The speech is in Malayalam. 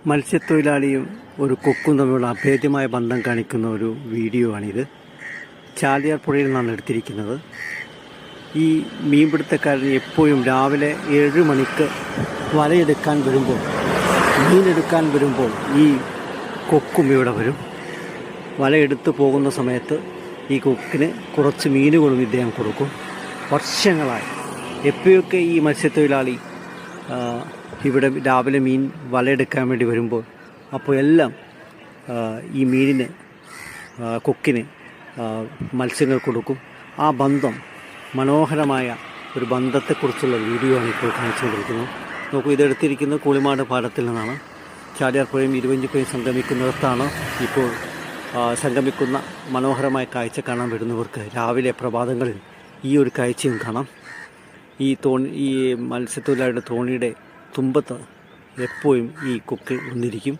മത്സ്യത്തൊഴിലാളിയും ഒരു കൊക്കും തമ്മിലുള്ള അഭേദ്യമായ ബന്ധം കാണിക്കുന്ന ഒരു വീഡിയോ ആണിത്. ചാലിയാർ പുഴയിൽ നിന്നാണ് എടുത്തിരിക്കുന്നത്. ഈ മീൻപിടുത്തക്കാരൻ എപ്പോഴും രാവിലെ 7 മണിക്ക് വലയെടുക്കാൻ വരുമ്പോൾ, മീനെടുക്കാൻ വരുമ്പോൾ ഈ കൊക്കും ഇവിടെ വരും. വലയെടുത്ത് പോകുന്ന സമയത്ത് ഈ കൊക്കിന് കുറച്ച് മീനുകളും ഇദ്ദേഹം കൊടുക്കും. വർഷങ്ങളായി എപ്പോഴൊക്കെ ഈ മത്സ്യത്തൊഴിലാളി ഇവിടെ രാവിലെ മീൻ വലയെടുക്കാൻ വേണ്ടി വരുമ്പോൾ അപ്പോൾ എല്ലാം ഈ മീനിന് കൊക്കിന് മത്സ്യങ്ങൾ കൊടുക്കും. ആ ബന്ധം, മനോഹരമായ ഒരു ബന്ധത്തെക്കുറിച്ചുള്ള വീഡിയോ ആണ് ഇപ്പോൾ കാണിച്ചുകൊണ്ടിരിക്കുന്നത്. നോക്കൂ, ഇതെടുത്തിരിക്കുന്നത് കൂളിമാട് പാലത്തിൽ നിന്നാണ്. ചാലിയാർ പുഴയും ഇരുവഞ്ചിപ്പുഴയും സംഗമിക്കുന്നിടത്താണ് ഇപ്പോൾ സംഗമിക്കുന്ന മനോഹരമായ കാഴ്ച കാണാൻ വരുന്നവർക്ക് രാവിലെ പ്രഭാതങ്ങളിൽ ഈ ഒരു കാഴ്ചയും കാണാം. ഈ മത്സ്യത്തൊഴിലാളിയുടെ തോണിയുടെ തുമ്പത്ത് എപ്പോഴും ഈ കൊക്ക് വന്നിരിക്കും.